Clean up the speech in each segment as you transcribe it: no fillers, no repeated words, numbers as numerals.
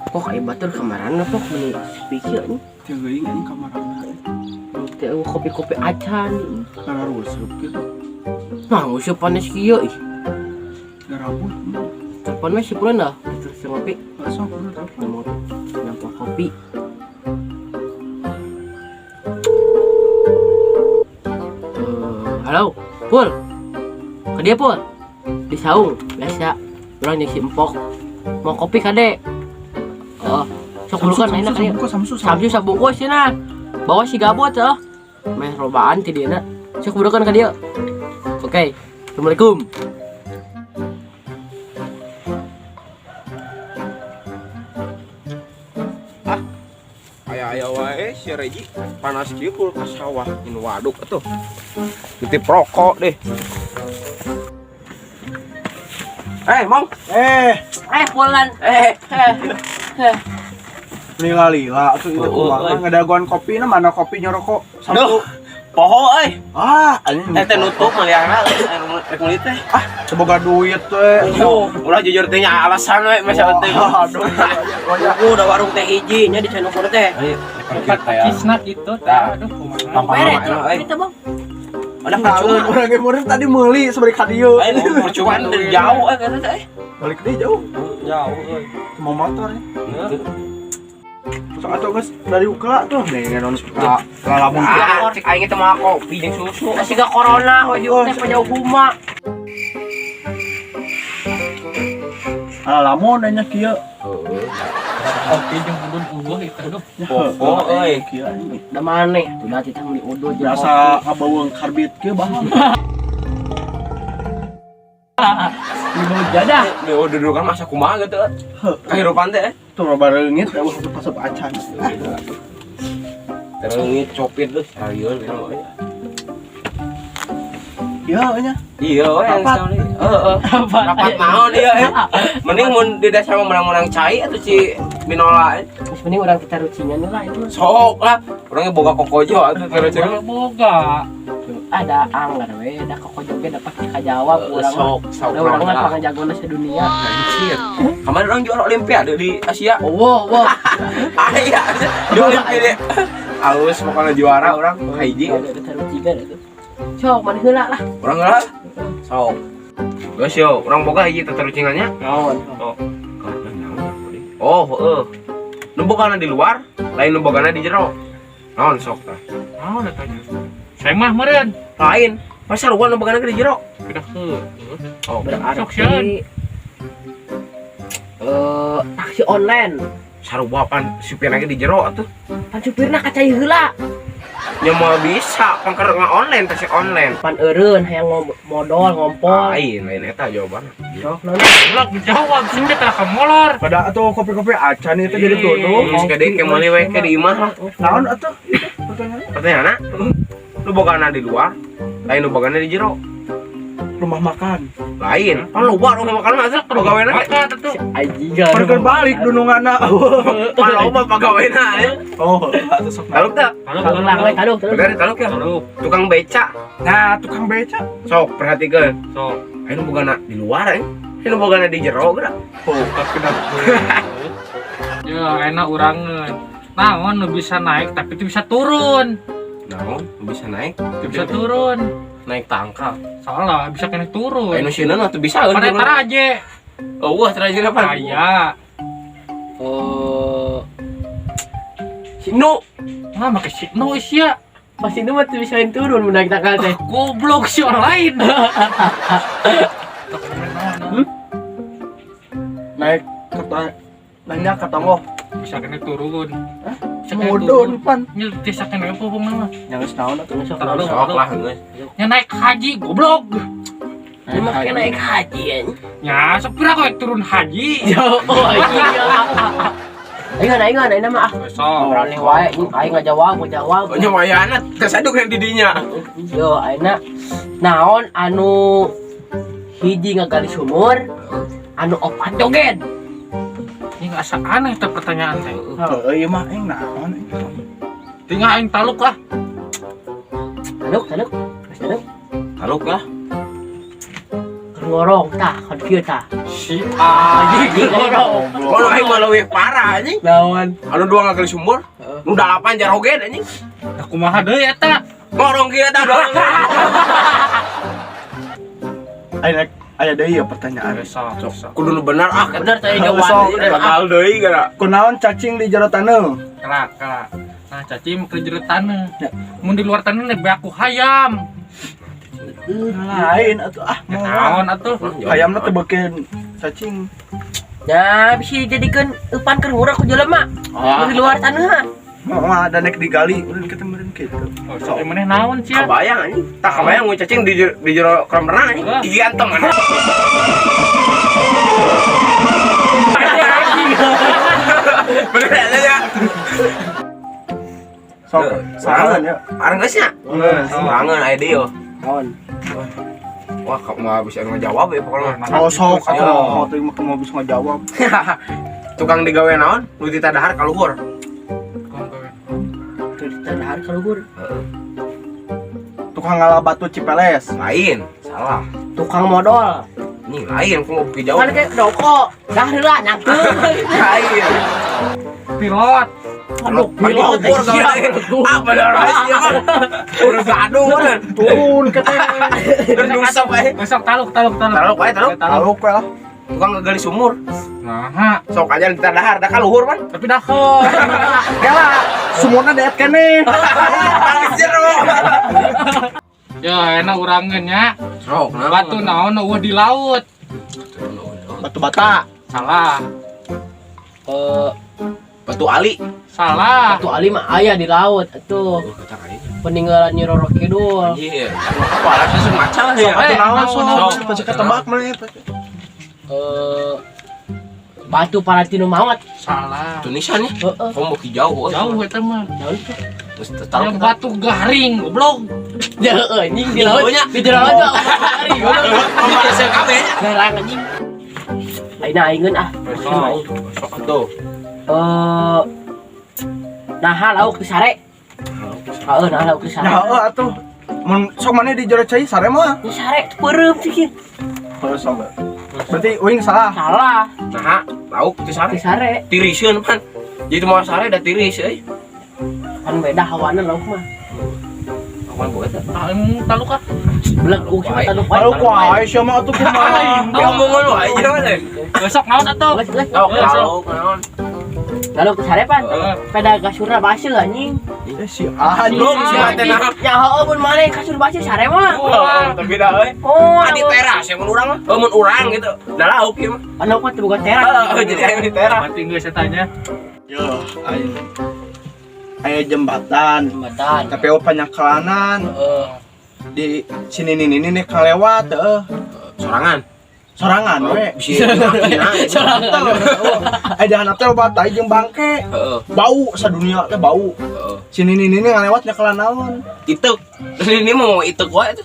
Kok kayak batur kemaran pok beli speaker nih. Teuing anjing kamarana. Teu kopi-kopi acan nih. Karena rusuh gitu. Nah, usah panas kieu ih. Garabut. Telepon mah sipuran dah. Terus ngopi. Langsung aku telepon. Mau nampak kopi. Halo, Pul. Ke dia Pul. Di saung, biasa. Orang yang si empok. Mau kopi kade. Oh, sok dulu kan enak ya. Samsu sabungkus cenah. Bawa si gabut heuh. Meh robaan ti dieu. Sok dulu kan ka dia. Oke. Assalamualaikum. Aya wae si Regi panas kieu kulkas sawah in waduk atuh. Titip rokok deh. Mong. Pulan. Lila tuh itu kumaha ngadaguan kopi na mana kopi nyorokok satu. Poho Anjing. teh nutup maliana rek meuli teh. Semoga duit teh. Ulah jujur teh nya alasan we masalah teh. Aduh. Udah warung teh hiji nya di Cenok teh. Kisna gitu tah. Aduh kumaha. Kita Bang. Ada percuma. Orang yang murid tadi meuli sabari ka dieu. Percuma dari jauh kata teh. Balik deui jauh. Jauh Mau motor ya. Sok atuh geus dari ukla tuh nih non lamun cek aing teh mah kopi jeung susu. Siga corona wajib teh panjau guma. lamun nya kieu. Kopi jeung udun unggul itu aduh. Poho Kieu anjing. Da maneh tuh da kita beli udo jeung Biasa ngabeuweung karbit kieu bahan. udo jadah. Duduk kan masa kumaha gitu. Kehidupan teh. Tuh loba reungit eueuh pasep acan. Terus copit tuh sayur Iya nya. Iya we Rapat. Rapat naon ieu mending mun di desa mah menang-menang cai atuh ci binola Terus mending orang kita rucingan lah itu. sok lah urang boga kokojo atuh terus Boga. Ada anggar we, da kokojo ge dapat kajawab urang. sok Da urang mah pangajagona sadunia. anjir kemarin orang juara olimpiade di Asia Wow. aya di olimpiade alus pokoknya juara orang hiji Ada rucingan itu. Sok mana heula lah. orang lah sok geus yo urang boga hiji teterucingannya Naon? nu bogana di luar lain nu bogana di jero naon sok tah Naon eta nya? Saya mah meureun. lain pasar nu bogana di jero Udah heuh. oh Berarti taksi online. sarua pan supir lagi di jero atuh Pan supirna kacai heula. nya mah bisa kan keur online taksi online Pan eureun hayang modal ngompol. lain eta jawabanna Sok naon? Ulah dijawab sing teh tah molor. Pada atuh kopi-kopi acan itu jadi tuduh. geus gede ke meuli we ke di imah lah Naon atuh? Pertanyaan. pertanyaanna nu bogana di luar lain nu bogana di jero Rumah makan. lain kan loba rumah makan mah asa pegawena Maka tuh. Ajiga. Pergi balik dununganna. pan loba pegawena Oh, atuh sok. taluk teh Kalau lang we kalung terus. dari taluk ya tukang beca Nah, tukang beca. sok perhatikeun Sok. anu bogana di luar anu bogana di jero geura Oh, kena. Ya enak urangeun. Naon nu bisa naik tapi teu bisa turun. naon bisa naik Teu bisa turun. naik tangkal Salah bisa kena turun. anu sieun atuh bisa Pada taraje. wah terakhir apa Aya. sinu Nah, make signo sia. Masih nu mah teu bisa turun mun naik tangkal teh. Goblok si orang lain. Naik kata nanya kata lo. Bisa kena turun. Bisa kena Mudun turun. pan. Nyel bisa kena apa mah. Yang setahun atuh sok. Terlalu. sok lah geus Nya naik haji goblok. Ini mah kena naik haji ya. Ya, sepira kowe turun haji. Oh anjing. Ayo mah ah. Besok. Berani wae anjing aing ngajawab. oh nya wayana kasaduk yang didinya Yo ayeuna naon anu hiji ngagali sumur, anu opat joget. Ini asa aneh teh pertanyaan teh. Heeh, ieu mah eng naon. Tinggal aing taluk lah. Taluk. taluk lah Ngorong tah, kan kieu tah. Si anjing. Kalau aing mah leuwih parah anjing. Naon? Anu dua ngagali sumur. Nu 8 jarogen anjing. Da kumaha deui eta? Ngorong kieu tah dorong. Aya deui ya pertanyaan. Sok. Kudu nu bener ah kan. Bener tanya Sok, jawaban. Bakal deui gara. Kunaon cacing di jero taneuh? Kelak. Nah, cacing ke jero taneuh. Mun di luar taneuh lebih aku hayam. Lain atuh mau Naon atuh? ayamna teh beukeun cacing. Ya bisa dijadikan umpan kerhura ku jelema. Di luar tanah. Mau ada nek digali urang kita meureun kitu. Sok maneh naon sia? Kabayang anjing. Tak kabayang mun cacing di jero kolam renang anjing. Gigi ganteng anjing. Bener aja. Sok, sarangan ya. Areng geus nya. Sarangan aya deui yo. Naon? Wah, kamu mah bisa ngejawab ya pokoknya. Oh, sok atuh mau bisa ngajawab. Tukang digawe naon? Nu di tadahar ka luhur. Tanah keluhur. Tukang ngalah batu Cipeles. Lain, salah. Tukang modal. Ini lain, aku mau pergi jauh. Kan kayak doko. Dah heula nyangkeun. Lain. Pilot. Aduh, pilot Luhur teh sia. Ah, bener aja. Udah gaduh bener. Turun ke teh. Ternyusap aja. Besok taluk. Taluk wae, taluk. Taluk we lah. Tukang ngegali sumur. Nah, Sok aja di tadahar, dah ka luhur kan. tapi dah kok. Gela, sumurna deet keneh. Tangis jero. Ya, enak urangeun nya. Sok, Batu naon eueuh di laut. Batu bata. Salah. Batu ali. Salah. Batu Ali mah aya di laut atuh. Kacang aja. Peninggalan Nyi Roro Kidul. Iya. Apa lah sesuk macal ya. Batu naon Sok. sok pasti ketebak mah. Batu Palatino Maut. Salah. Indonesia nih. Heeh. Kamu mau ke jauh. Jauh eta mah. Naon tuh? Terus Yang taruh batu garing, goblok. Ya anjing di laut. Nya. Di laut tuh hari. Pembahasan kabeh nya. Garang anjing. Aina aingkeun ah. Sok atuh. Nah lauk di sare. Nah lauk di sare. Nah, atuh. Mun sok maneh di jero cai sare mah. Di sare peureum sih. Terus sok. Berarti uing salah. Salah. Nah, lauk itu Di sare. sare. Tiriseun pan. Jadi mau sare da tiris euy. Kan beda hawana lauk mah. Awan boe teh. Taluk ah. Belag lauk sih tanu Kalau ku Aisyah mah atuh kumaha. Ngomong lu aja mah. Besok naon atuh? Lauk naon? Lalu ke sare pan. Heeh. Peda kasur baseuh anjing. Si anjing. Belum si mah teh nah. Ya heueuh mun mane kasur baseuh sare mah. Tapi dah euy. Oh, Di teras ya mun urang mah. Mun urang gitu. Da lauk ieu mah. anu apa tuh bukan teras. Jadi aya di teras. Mati geus eta nya. Yo, aing. Aya jembatan. Jembatan. Tapi panyakalanan di sini nih kalewat Sorangan. sorangan we. Bisa dikina. Sorangan. Edan teh loba tai jeung bangke. Heeh. Bau sadunia teh bau. Sini nih ngalewat nyakalan naon. Itek. Ini mau itek wae tuh.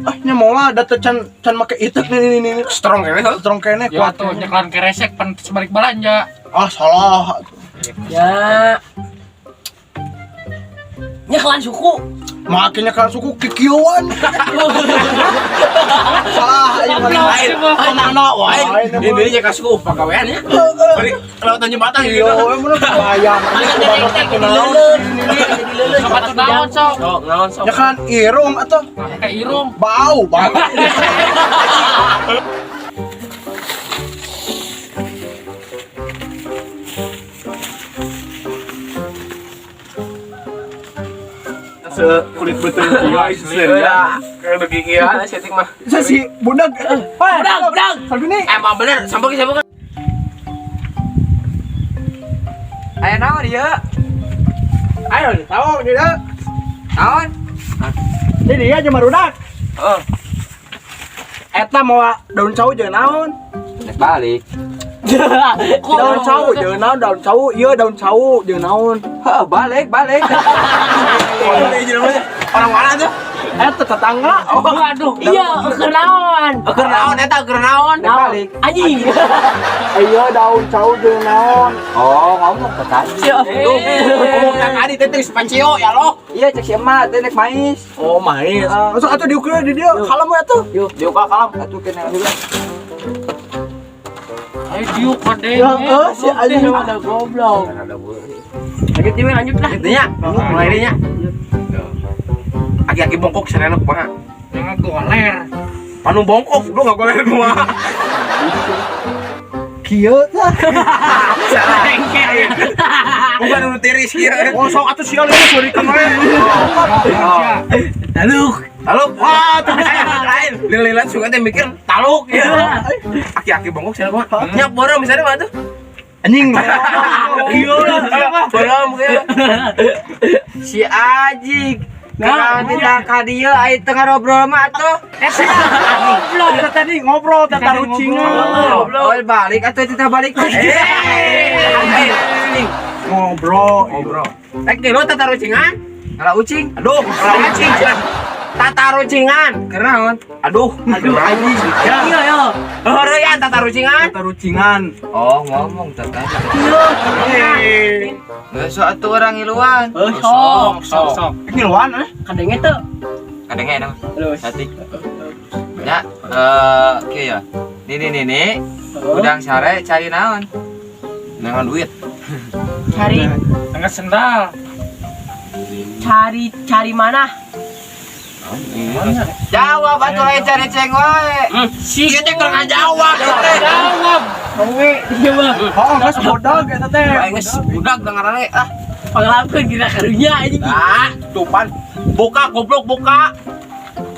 Ah nya moal da teh can make itek nih. Strong kene heuh. Strong kene Ya kuat. tuh nyeklan keresek pan sebalik balanja. Ah salah. Ya. Nyeklan suku. Makin nyakalan suku kikieuan. Salah aing Lain. anak-anak wae. Ini nya kasih pagawean ya. Bari lewatan jembatan gitu. Yo, emang bayang. Batu naon sok? Sok, naon sok. Ya kan irung atau Kayak irung. bau. Kulit betul Ya, kayak begini ya setting mah. Saya si budak. Budak. Sabini. Emang bener, sambung. Ayo naon dia? Ayo, tahu dia. Naon? Ini dia jeung marudak. Heeh. Eta mau daun cau jeung naon? Nek balik. Daun cau jeung naon? Daun cau, ieu daun cau jeung naon? Heeh, balik. Orang mana tuh? Eta tetangga. Oh, aduh. Iya, keur naon? Keur naon eta keur naon? Balik. Anjing. Iya daun cau jeung naon? Oh, ngomong ke tadi. Ngomong yang tadi teh geus pancio ya lo. Iya cek si emak teh nek mais. Oh, mais. Masuk atuh diukur di dia. Kalem we atuh. Yuk, diuka kalam. Atuh kena heula. Ayo ciuk kade. Si anjing mana goblok. Lanjut nih, lanjut lah. Intinya, mulai deh nya. Aki-aki bongkok serena kumaha? Jangan goler. Panu bongkok, lu enggak boleh kumaha. Kieu tah. Salah engkel. Bukan nu tiris kieu. Oh sok atuh sial ini sorry kemarin. Taluk. Wah, tuh lain. Lililan suka teh mikir taluk gitu. Aki-aki bongkok serena kumaha? Nyak borong misalnya mah tuh. Anjing. Kieu lah. Borong kieu. Si Ajik. Nah, tidak kadia ai tengah ngobrol mah atuh. Goblok kita tadi ngobrol tentang rucingan. Oh, balik atuh kita balik. Ngobrol. Rek lu tata rucingan? Kalau ucing, Aduh, ucing. Tata rucingan. Kenaon? Aduh, anjing. iya ya. Heureyan tata rucingan. Kita rucingan. Oh ngomong tata. Besok atuh orang iluan. Sok. Ngiluan Kadenge tuh. Kadang enak. Hati. Ya, kieu ya. Nih. Udang sare cari naon? Dengan duit. Cari Enggak sendal. cari mana? Jawab atuh lain cari ceng wae. Si teh keur ngajawab. Jawab. Kowe dia mah Oh, geus bodag eta teh. Geus budak dengaran we. pengalaman kira karunya ini. Tupan. Buka goblok buka.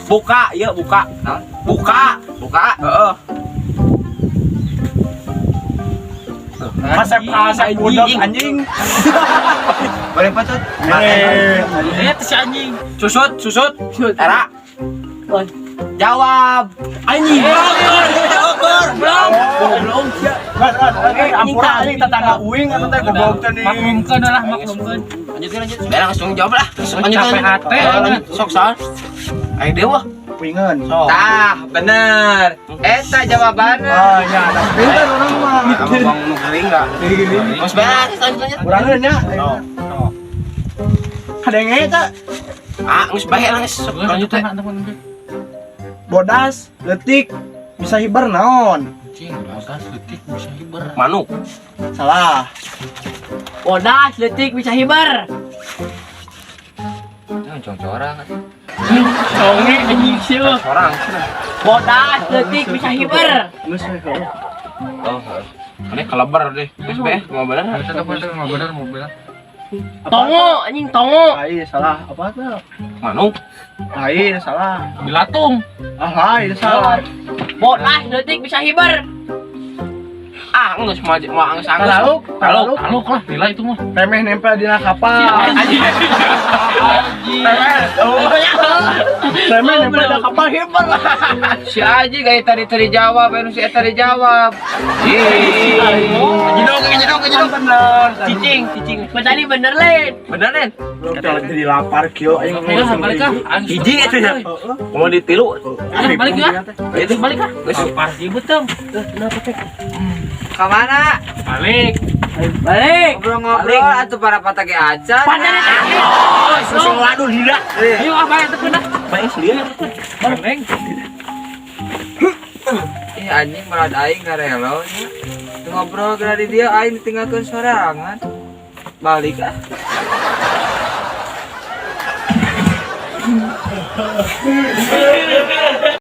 Buka, iya buka. Naon? Buka. Heeh. Kasep bodag anjing. Boleh patut. Lihat si anjing. Susut. Era. Woi, Jawab. anjing. Belum. Ampura anjing tetangga uing eta teh goblok teh nih. Maklumkeun lah, maklumkeun. Biar langsung jawab lah. Capek hati. Sok sal. Ayo dewa. Uingan sok. Tah, bener. Eta jawabanna. Ah, ya, ada pintar orang mah. Abang nu kering enggak? Mas beres lanjut. Urangnya nya. Kadenge eta Geus bae lah geus. Sok lanjut teh. bodas, letik, bisa hibar naon? Cing, bagas detik bisa hiber. Manuk. Salah. Bodas letik bisa hibar. Jangan cong-corang. Songe anjing sieu. Orang. Bodas letik bisa hibar. Geus we kau. Oh, Ini kelebar deh. Geus bae, mau bener. Mau bener. Tongo anjing tongo. Ai salah apa tuh? Manuk. Ai salah. Bilatung. Ah, ai salah. Bodas letik bisa hibar. Geus mau geus Taluk, taluk. Taluk lah, gila itu mah. Remeh nempel di kapal. Anjing. Remeh nempel di kapal hibar. si Aji kayak tadi jawab, anu si eta dijawab. Kejedok. Bener. Cicing. Tadi bener len. Bener nen. Udah jadi lapar kieu aing Ayo balik ah. Hiji itu ya. Mau ditilu. Balik ya. Itu Balik ah. Parah ribut dong. Kenapa teh? Kamana? Balik. Balik. Ngobrol-ngobrol atuh para patake acan. Padahal Susul waduh hilang. Ayo apa ya teu kena. Bae selian. Bandeng. Ih anjing malah aing ngarelo nya. Teu ngobrol gara di dia aing ditinggalkeun sorangan. Balik ah.